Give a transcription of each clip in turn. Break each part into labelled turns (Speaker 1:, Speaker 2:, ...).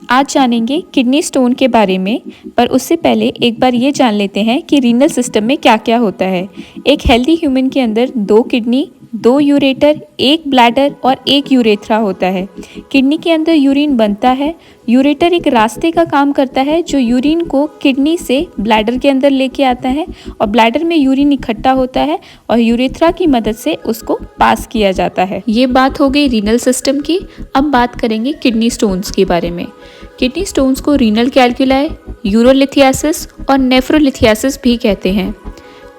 Speaker 1: आज जानेंगे kidney stone के बारे में, पर उससे पहले एक बार ये जान लेते हैं कि रीनल सिस्टम में क्या-क्या होता है। एक हेल्दी ह्यूमन के अंदर 2 किडनी, 2 यूरेटर, 1 ब्लैडर और 1 यूरेथ्रा होता है। किडनी के अंदर यूरिन बनता है। यूरेटर एक रास्ते का काम करता है जो यूरिन को किडनी से ब्लैडर के अंदर लेके आता है और ब्लैडर में यूरिन इकट्ठा होता है और यूरेथ्रा की मदद से उसको पास किया जाता है। ये बात हो गई रीनल सिस्टम की। अब बात करेंगे किडनी स्टोन्स के बारे में। किडनी स्टोन्स को रीनल कैल्कुलाई, यूरोलिथियासिस और नेफ्रोलिथियासिस भी कहते हैं।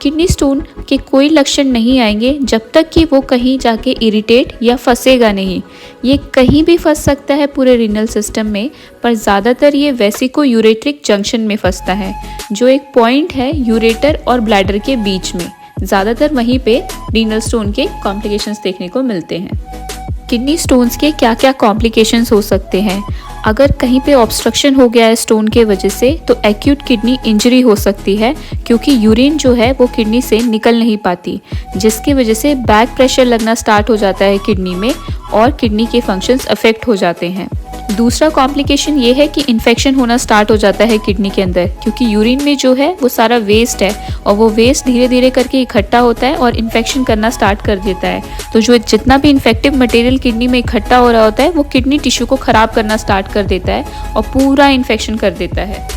Speaker 1: किडनी स्टोन के कोई लक्षण नहीं आएंगे जब तक कि वो कहीं जाके इरिटेट या फंसेगा नहीं। ये कहीं भी फंस सकता है पूरे रीनल सिस्टम में, पर ज़्यादातर ये वेसिको यूरेट्रिक जंक्शन में फंसता है, जो एक पॉइंट है यूरेटर और ब्लैडर के बीच में। ज़्यादातर वहीं पे रीनल स्टोन के कॉम्प्लिकेशंस देखने को मिलते हैं। किडनी स्टोन्स के क्या क्या कॉम्प्लिकेशंस हो सकते हैं? अगर कहीं पे ऑब्स्ट्रक्शन हो गया है स्टोन के वजह से तो एक्यूट किडनी इंजरी हो सकती है, क्योंकि यूरिन जो है वो किडनी से निकल नहीं पाती, जिसकी वजह से बैक प्रेशर लगना स्टार्ट हो जाता है किडनी में और किडनी के फंक्शंस अफेक्ट हो जाते हैं। दूसरा कॉम्प्लिकेशन ये है कि इन्फेक्शन होना स्टार्ट हो जाता है किडनी के अंदर, क्योंकि यूरिन में जो है वो सारा वेस्ट है और वो वेस्ट धीरे धीरे करके इकट्ठा होता है और इन्फेक्शन करना स्टार्ट कर देता है। तो जो जितना भी इन्फेक्टिव मटेरियल किडनी में इकट्ठा हो रहा होता है वो किडनी टिश्यू को ख़राब करना स्टार्ट कर देता है और पूरा इन्फेक्शन कर देता है।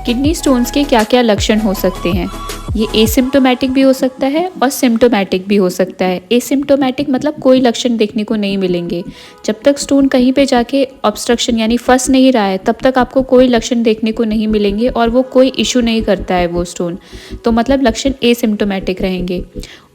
Speaker 1: किडनी स्टोन्स के क्या क्या लक्षण हो सकते हैं? ये एसिम्प्टोमेटिक भी हो सकता है और सिम्प्टोमेटिक भी हो सकता है। एसिम्प्टोमेटिक मतलब कोई लक्षण देखने को नहीं मिलेंगे। जब तक स्टोन कहीं पे जाके ऑब्स्ट्रक्शन यानी फंस नहीं रहा है तब तक आपको कोई लक्षण देखने को नहीं मिलेंगे और वो कोई इशू नहीं करता है वो स्टोन, तो मतलब लक्षण एसिम्प्टोमेटिक रहेंगे।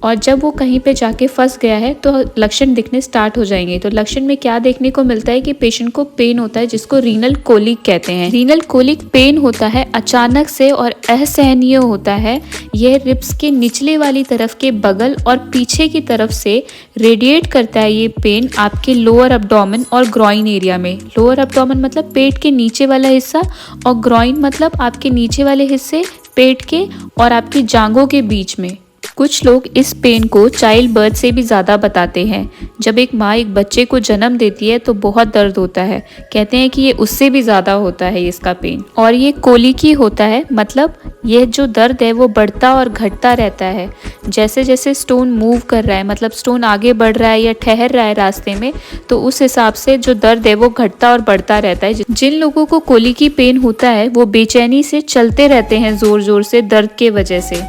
Speaker 1: और जब वो कहीं पे जाके फंस गया है तो लक्षण दिखने स्टार्ट हो जाएंगे। तो लक्षण में क्या देखने को मिलता है कि पेशेंट को पेन होता है, जिसको रीनल कोलिक कहते हैं। रीनल कोलिक पेन होता है, अचानक से और असहनीय होता है। यह रिब्स के निचले वाली तरफ के बगल और पीछे की तरफ से रेडिएट करता है ये पेन आपके लोअर अब्डोमेन और ग्रॉइन एरिया में। लोअर अब्डोमेन मतलब पेट के नीचे वाला हिस्सा और ग्रॉइन मतलब आपके नीचे वाले हिस्से पेट के और आपकी जांघों के बीच में। कुछ लोग इस पेन को चाइल्ड बर्थ से भी ज़्यादा बताते हैं। जब एक माँ एक बच्चे को जन्म देती है तो बहुत दर्द होता है, कहते हैं कि ये उससे भी ज़्यादा होता है इसका पेन। और ये कोलिकी होता है, मतलब यह जो दर्द है वो बढ़ता और घटता रहता है जैसे जैसे स्टोन मूव कर रहा है, मतलब स्टोन आगे बढ़ रहा है या ठहर रहा है रास्ते में, तो उस हिसाब से जो दर्द है वो घटता और बढ़ता रहता है। जिन लोगों को कोलिकी पेन होता है वो बेचैनी से चलते रहते हैं ज़ोर ज़ोर से दर्द के वजह से।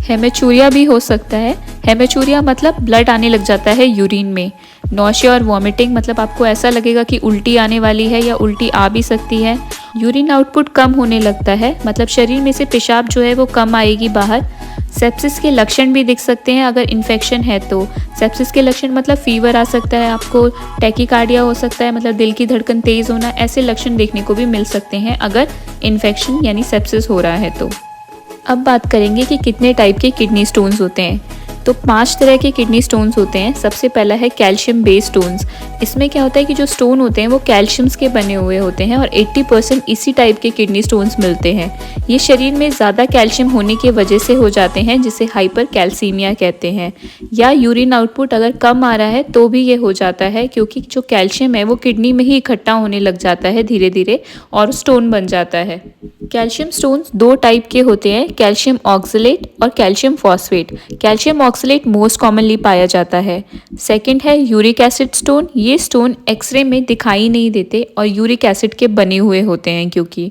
Speaker 1: हेमेचूरिया भी हो सकता है। हेमेचूरिया मतलब ब्लड आने लग जाता है यूरिन में। नौशिया और वॉमिटिंग मतलब आपको ऐसा लगेगा कि उल्टी आने वाली है या उल्टी आ भी सकती है। यूरिन आउटपुट कम होने लगता है, मतलब शरीर में से पेशाब जो है वो कम आएगी बाहर। सेप्सिस के लक्षण भी दिख सकते हैं अगर इन्फेक्शन है तो। सेप्सिस के लक्षण मतलब फीवर आ सकता है आपको, टैकीकार्डिया हो सकता है मतलब दिल की धड़कन तेज़ होना, ऐसे लक्षण देखने को भी मिल सकते हैं अगर इन्फेक्शन यानी सेप्सिस हो रहा है तो। अब बात करेंगे कि कितने टाइप के किडनी स्टोन्स होते हैं। तो 5 तरह के किडनी स्टोन्स होते हैं। सबसे पहला है कैल्शियम बेस्ड स्टोन्स। इसमें क्या होता है कि जो स्टोन होते हैं वो कैल्शियम्स के बने हुए होते हैं और 80% इसी टाइप के किडनी स्टोन्स मिलते हैं। ये शरीर में ज़्यादा कैल्शियम होने की वजह से हो जाते हैं, जिसे हाइपर कैल्सीमिया कहते हैं। या यूरिन आउटपुट अगर कम आ रहा है तो भी ये हो जाता है, क्योंकि जो कैल्शियम है वो किडनी में ही इकट्ठा होने लग जाता है धीरे धीरे और स्टोन बन जाता है। कैल्शियम स्टोन्स 2 टाइप के होते हैं, कैल्शियम ऑक्सलेट और calcium phosphate. Calcium oxalate most commonly पाया जाता है। सेकंड है यूरिक एसिड स्टोन। ये स्टोन एक्सरे में दिखाई नहीं देते और यूरिक एसिड के बने हुए होते हैं क्योंकि।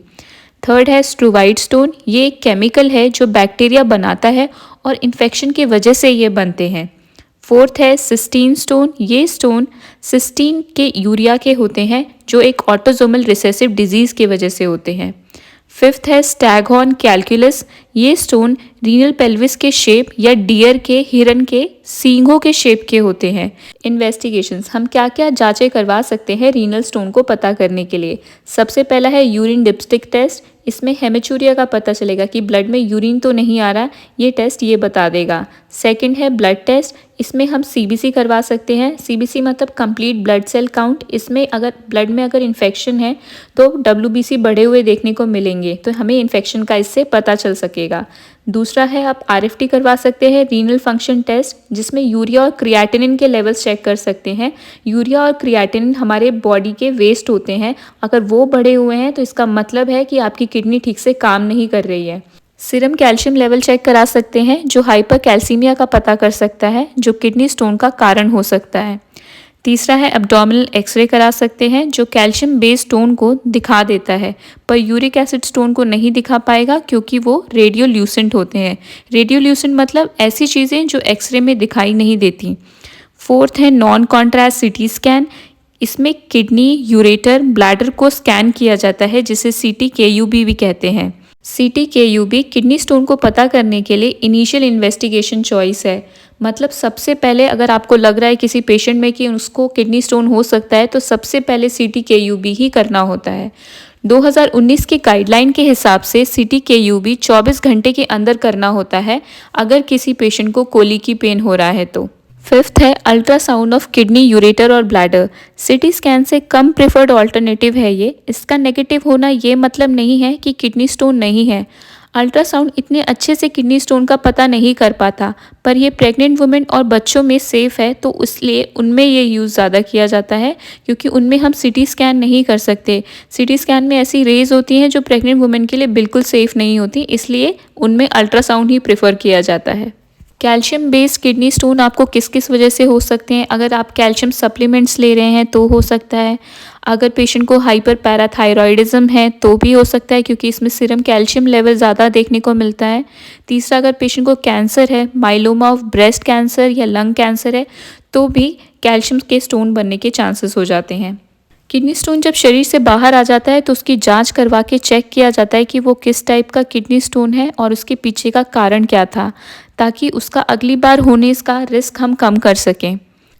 Speaker 1: थर्ड है स्ट्रूवाइड स्टोन। ये एक केमिकल है जो बैक्टीरिया बनाता है और इन्फेक्शन की वजह से ये बनते हैं। फोर्थ है सिस्टीन स्टोन। ये स्टोन सिस्टीन के यूरिया के होते हैं जो एक ऑटोसोमल रिसेसिव डिजीज़ की वजह से होते हैं। फिफ्थ है स्टैगहॉर्न कैल्कुलस। ये स्टोन रीनल पेल्विस के शेप या डियर के, हिरन के सींगों के शेप के होते हैं। इन्वेस्टिगेशंस, हम क्या क्या जांचें करवा सकते हैं रीनल स्टोन को पता करने के लिए। सबसे पहला है यूरिन डिप्स्टिक टेस्ट। इसमें हेमेचूरिया का पता चलेगा कि ब्लड में यूरिन तो नहीं आ रहा, ये टेस्ट ये बता देगा। सेकंड है ब्लड टेस्ट। इसमें हम सीबीसी करवा सकते हैं। सीबीसी मतलब कंप्लीट ब्लड सेल काउंट। इसमें अगर ब्लड में अगर इन्फेक्शन है तो डब्ल्यूबीसी बढ़े हुए देखने को मिलेंगे, तो हमें इन्फेक्शन का इससे पता चल सके। सकेगा। दूसरा है आप RFT करवा सकते हैं, रीनल फंक्शन टेस्ट, जिसमें यूरिया और क्रिएटिनिन के लेवल्स चेक कर सकते हैं। यूरिया और क्रिएटिनिन हमारे बॉडी के वेस्ट होते हैं, अगर वो बढ़े हुए हैं तो इसका मतलब है कि आपकी किडनी ठीक से काम नहीं कर रही है। सीरम कैल्शियम लेवल चेक करा सकते हैं, जो हाइपर कैल्सीमिया का पता कर सकता है, जो किडनी स्टोन का कारण हो सकता है। तीसरा है एब्डोमिनल एक्सरे करा सकते हैं, जो कैल्शियम बेस्ड स्टोन को दिखा देता है, पर यूरिक एसिड स्टोन को नहीं दिखा पाएगा क्योंकि वो रेडियोल्यूसेंट होते हैं। रेडियोल्यूसेंट मतलब ऐसी चीज़ें जो एक्सरे में दिखाई नहीं देती। फोर्थ है नॉन कॉन्ट्रास्ट CT स्कैन। इसमें किडनी, यूरेटर, ब्लैडर को स्कैन किया जाता है, जिसे CT-KUB भी कहते हैं। CT-KUB किडनी स्टोन को पता करने के लिए इनिशियल इन्वेस्टिगेशन चॉइस है। मतलब सबसे पहले अगर आपको लग रहा है किसी पेशेंट में कि उसको किडनी स्टोन हो सकता है, तो सबसे पहले CT-KUB ही करना होता है। 2019 की गाइडलाइन के हिसाब से CT-KUB 24 घंटे के अंदर करना होता है अगर किसी पेशेंट को कोली की पेन हो रहा है तो। फिफ्थ है अल्ट्रासाउंड ऑफ किडनी, यूरेटर और ब्लैडर। CT स्कैन से कम प्रेफर्ड ऑल्टरनेटिव है ये। इसका नेगेटिव होना ये मतलब नहीं है कि किडनी स्टोन नहीं है। अल्ट्रासाउंड इतने अच्छे से किडनी स्टोन का पता नहीं कर पाता, पर ये प्रेग्नेंट वुमेन और बच्चों में सेफ़ है, तो इसलिए उनमें ये यूज़ ज़्यादा किया जाता है, क्योंकि उनमें हम CT स्कैन नहीं कर सकते। CT स्कैन में ऐसी रेज होती हैं जो प्रेग्नेंट वुमेन के लिए बिल्कुल सेफ़ नहीं होती, इसलिए उनमें अल्ट्रासाउंड ही प्रेफर किया जाता है। कैल्शियम बेस्ड किडनी स्टोन आपको किस किस वजह से हो सकते हैं? अगर आप कैल्शियम सप्लीमेंट्स ले रहे हैं तो हो सकता है। अगर पेशेंट को हाइपर पैराथायरॉयडिज्म है तो भी हो सकता है, क्योंकि इसमें सीरम कैल्शियम लेवल ज़्यादा देखने को मिलता है। तीसरा, अगर पेशेंट को कैंसर है, माइलोमा ऑफ ब्रेस्ट कैंसर या लंग कैंसर है, तो भी कैल्शियम के स्टोन बनने के चांसेस हो जाते हैं। किडनी स्टोन जब शरीर से बाहर आ जाता है तो उसकी जांच करवा के चेक किया जाता है कि वो किस टाइप का किडनी स्टोन है और उसके पीछे का कारण क्या था, ताकि उसका अगली बार होने का रिस्क हम कम कर सकें।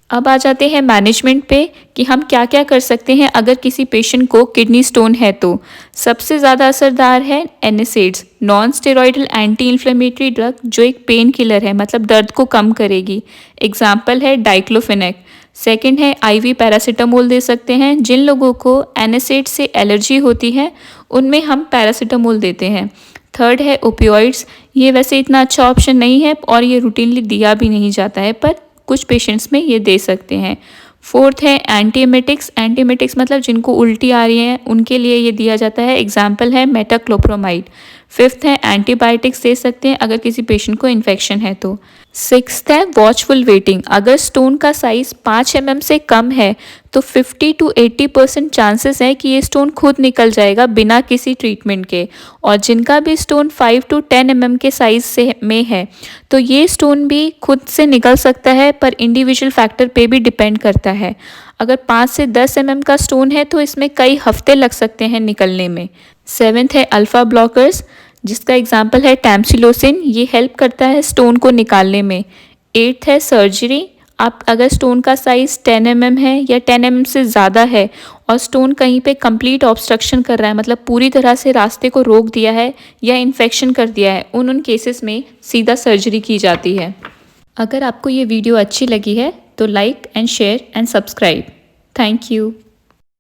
Speaker 1: अब आ जाते हैं मैनेजमेंट पे कि हम क्या क्या कर सकते हैं अगर किसी पेशेंट को किडनी स्टोन है तो। सबसे ज़्यादा असरदार है NSAIDs, non steroidal anti inflammatory drug, जो एक पेन किलर है, मतलब दर्द को कम करेगी। एग्जाम्पल है डाइक्लोफेनेक। सेकेंड है IV पैरासीटामोल दे सकते हैं। जिन लोगों को NSAID से एलर्जी होती है उनमें हम पैरासीटामोल देते हैं। थर्ड है ओपियोइड्स। ये वैसे इतना अच्छा ऑप्शन नहीं है और ये रूटीनली दिया भी नहीं जाता है, पर कुछ पेशेंट्स में ये दे सकते हैं। फोर्थ है एंटीएमेटिक्स। एंटीएमेटिक्स मतलब जिनको उल्टी आ रही है उनके लिए ये दिया जाता है। एग्जाम्पल है मेटाक्लोप्रोमाइड। फिफ्थ है एंटीबायोटिक्स दे सकते हैं अगर किसी पेशेंट को इन्फेक्शन है तो। सिक्स्थ है वॉचफुल वेटिंग। अगर स्टोन का साइज 5 mm से कम है तो 50 to 80% चांसेस है कि ये स्टोन खुद निकल जाएगा बिना किसी ट्रीटमेंट के। और जिनका भी स्टोन 5 to 10 mm के साइज से में है तो ये स्टोन भी खुद से निकल सकता है, पर इंडिविजुअल फैक्टर पे भी डिपेंड करता है। अगर 5 से 10 mm का स्टोन है तो इसमें कई हफ्ते लग सकते हैं निकलने में। सेवेंथ है अल्फ़ा ब्लॉकर्स, जिसका एग्जाम्पल है टैमसिलोसिन। ये हेल्प करता है स्टोन को निकालने में। एट्थ है सर्जरी। आप अगर स्टोन का साइज़ 10 mm है या 10 mm से ज़्यादा है और स्टोन कहीं पे कंप्लीट ऑब्स्ट्रक्शन कर रहा है, मतलब पूरी तरह से रास्ते को रोक दिया है या इन्फेक्शन कर दिया है, उन केसेस में सीधा सर्जरी की जाती है। अगर आपको ये वीडियो अच्छी लगी है तो like and share and subscribe. Thank you.